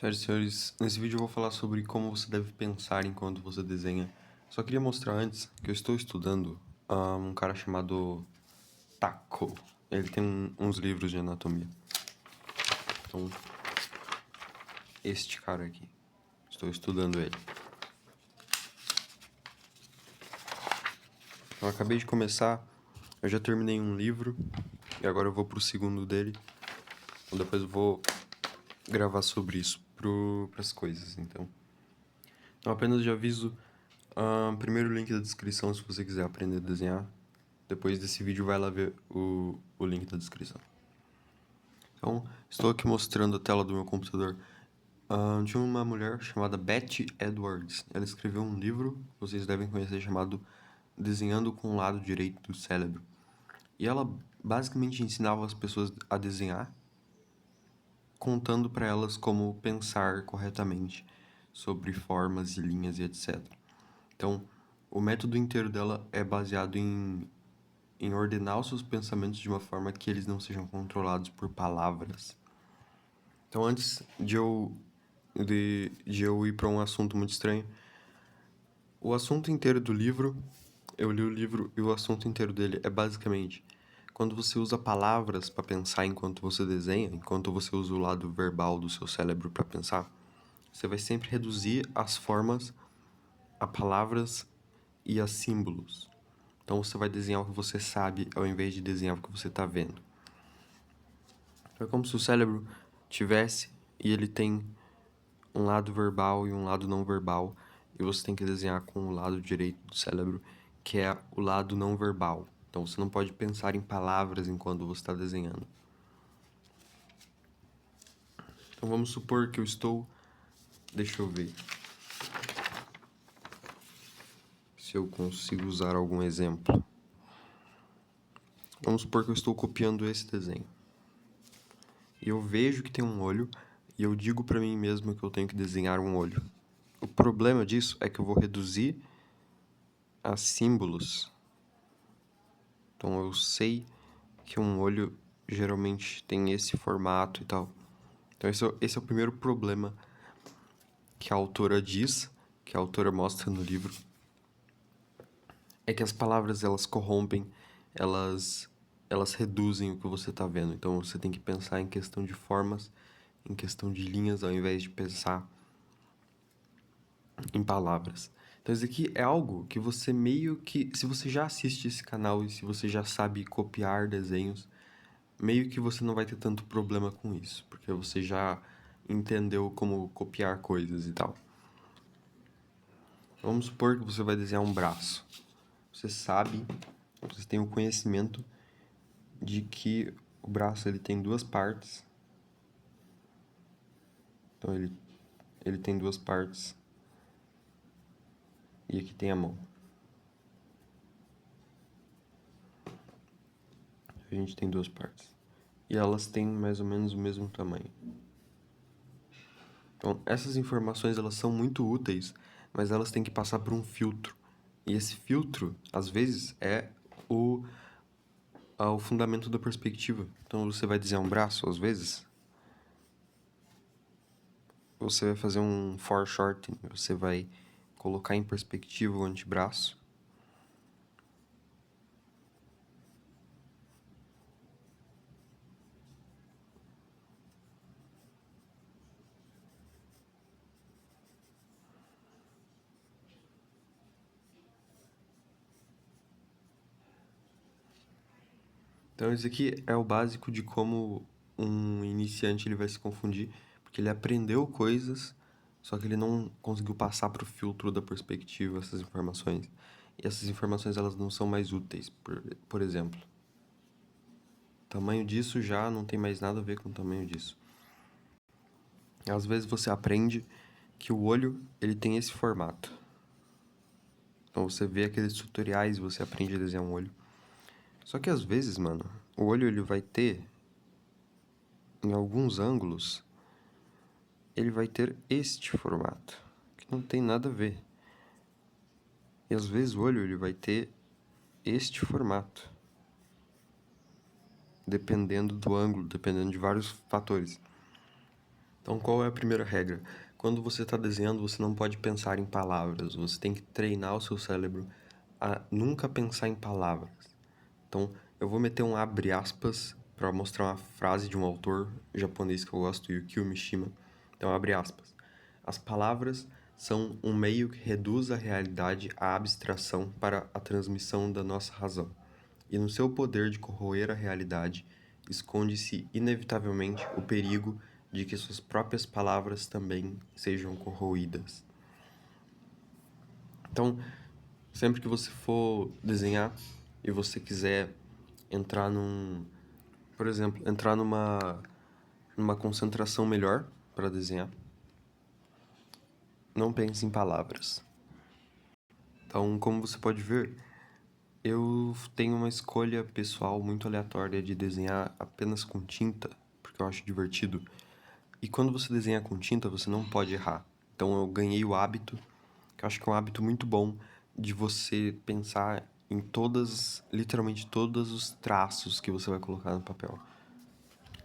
Senhoras e senhores, nesse vídeo eu vou falar sobre como você deve pensar enquanto você desenha. Só queria mostrar antes que eu estou estudando um cara chamado Taco. Ele tem uns livros de anatomia. Então, este cara aqui. Estou estudando ele. Eu acabei de começar, eu já terminei um livro e agora eu vou pro segundo dele. Depois eu vou gravar sobre isso pras coisas, então apenas de aviso, primeiro link da descrição se você quiser aprender a desenhar. Depois desse vídeo vai lá ver o link da descrição. Então, estou aqui mostrando a tela do meu computador. De uma mulher chamada Betty Edwards. Ela escreveu um livro, vocês devem conhecer, chamado Desenhando com o Lado Direito do Cérebro. E ela basicamente ensinava as pessoas a desenhar, contando para elas como pensar corretamente sobre formas e linhas e etc. Então, o método inteiro dela é baseado em ordenar os seus pensamentos de uma forma que eles não sejam controlados por palavras. Então, antes de eu ir para um assunto muito estranho, o assunto inteiro do livro, eu li o livro e o assunto inteiro dele é basicamente quando você usa palavras para pensar enquanto você desenha, enquanto você usa o lado verbal do seu cérebro para pensar, você vai sempre reduzir as formas a palavras e a símbolos. Então você vai desenhar o que você sabe ao invés de desenhar o que você está vendo. É como se o cérebro tivesse e ele tem um lado verbal e um lado não verbal, e você tem que desenhar com o lado direito do cérebro, que é o lado não verbal. Então você não pode pensar em palavras enquanto você está desenhando. Então vamos supor que eu estou... Deixa eu ver se eu consigo usar algum exemplo. Vamos supor que eu estou copiando esse desenho. E eu vejo que tem um olho, e eu digo para mim mesmo que eu tenho que desenhar um olho. O problema disso é que eu vou reduzir a símbolos. Então eu sei que um olho geralmente tem esse formato e tal. Então esse é o primeiro problema que a autora diz, que a autora mostra no livro, é que as palavras elas corrompem, elas reduzem o que você está vendo. Então você tem que pensar em questão de formas, em questão de linhas, ao invés de pensar em palavras. Então isso aqui é algo que você meio que... Se você já assiste esse canal e se você já sabe copiar desenhos, meio que você não vai ter tanto problema com isso, porque você já entendeu como copiar coisas e tal. Vamos supor que você vai desenhar um braço. Você sabe, você tem o conhecimento de que o braço ele tem duas partes. Então ele tem duas partes. E aqui tem a mão. A gente tem duas partes. E elas têm mais ou menos o mesmo tamanho. Então, essas informações elas são muito úteis, mas elas têm que passar por um filtro. E esse filtro, às vezes, é o fundamento da perspectiva. Então, você vai desenhar um braço, às vezes, você vai fazer um foreshortening, você vai colocar em perspectiva o antebraço. Então, esse aqui é o básico de como um iniciante ele vai se confundir, porque ele aprendeu coisas, só que ele não conseguiu passar para o filtro da perspectiva essas informações. E essas informações elas não são mais úteis, por exemplo. O tamanho disso já não tem mais nada a ver com o tamanho disso. Às vezes você aprende que o olho ele tem esse formato. Então você vê aqueles tutoriais e você aprende a desenhar um olho. Só que às vezes, mano, o olho ele vai ter, em alguns ângulos, ele vai ter este formato, que não tem nada a ver. E às vezes o olho ele vai ter este formato, dependendo do ângulo, dependendo de vários fatores. Então, qual é a primeira regra? Quando você está desenhando, você não pode pensar em palavras. Você tem que treinar o seu cérebro a nunca pensar em palavras. Então, eu vou meter um abre aspas para mostrar uma frase de um autor japonês que eu gosto, Yukio Mishima. Então, abre aspas. As palavras são um meio que reduz a realidade à abstração para a transmissão da nossa razão. E no seu poder de corroer a realidade, esconde-se inevitavelmente o perigo de que suas próprias palavras também sejam corroídas. Então, sempre que você for desenhar e você quiser entrar por exemplo, entrar numa concentração melhor para desenhar, não pense em palavras. Então, como você pode ver, eu tenho uma escolha pessoal muito aleatória de desenhar apenas com tinta, porque eu acho divertido. E quando você desenha com tinta, você não pode errar. Então eu ganhei o hábito, que eu acho que é um hábito muito bom, de você pensar em literalmente todos os traços que você vai colocar no papel.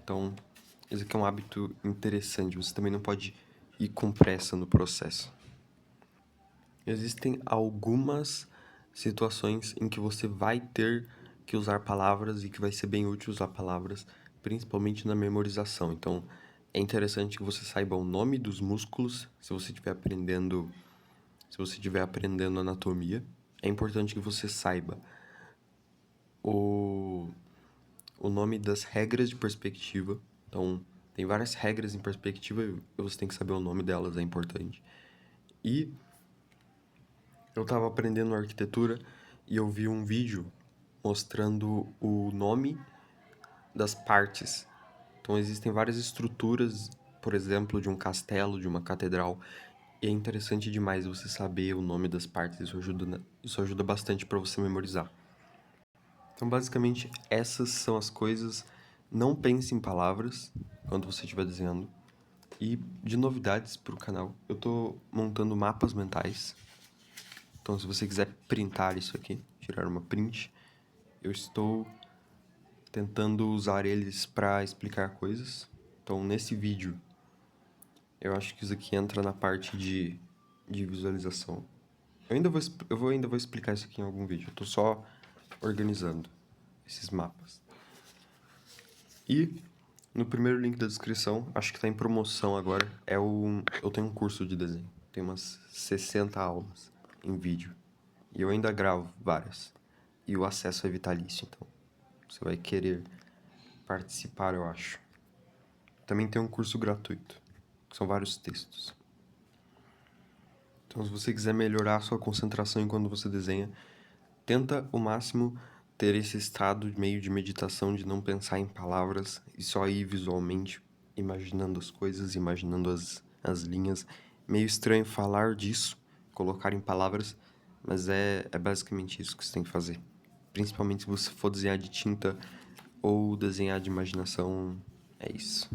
Então, esse aqui é um hábito interessante. Você também não pode ir com pressa no processo. Existem algumas situações em que você vai ter que usar palavras e que vai ser bem útil usar palavras, principalmente na memorização. Então, é interessante que você saiba o nome dos músculos, se você estiver aprendendo anatomia. É importante que você saiba o, o nome das regras de perspectiva. Então, tem várias regras em perspectiva e você tem que saber o nome delas, é importante. E eu estava aprendendo arquitetura e eu vi um vídeo mostrando o nome das partes. Então existem várias estruturas, por exemplo, de um castelo, de uma catedral, e é interessante demais você saber o nome das partes, isso ajuda bastante para você memorizar. Então basicamente essas são as coisas. Não pense em palavras quando você estiver desenhando. E de novidades para o canal, eu tô montando mapas mentais. Então, se você quiser printar isso aqui, tirar uma print, eu estou tentando usar eles para explicar coisas. Então, nesse vídeo, eu acho que isso aqui entra na parte de visualização. Eu ainda vou explicar isso aqui em algum vídeo. Eu tô só organizando esses mapas. E no primeiro link da descrição, acho que tá em promoção agora, eu tenho um curso de desenho. Tem umas 60 aulas em vídeo. E eu ainda gravo várias. E o acesso é vitalício, então você vai querer participar, eu acho. Também tem um curso gratuito, que são vários textos. Então, se você quiser melhorar a sua concentração enquanto você desenha, tenta o máximo ter esse estado meio de meditação, de não pensar em palavras e só ir visualmente, imaginando as coisas, imaginando as linhas. Meio estranho falar disso, colocar em palavras, mas é basicamente isso que você tem que fazer. Principalmente se você for desenhar de tinta ou desenhar de imaginação, é isso.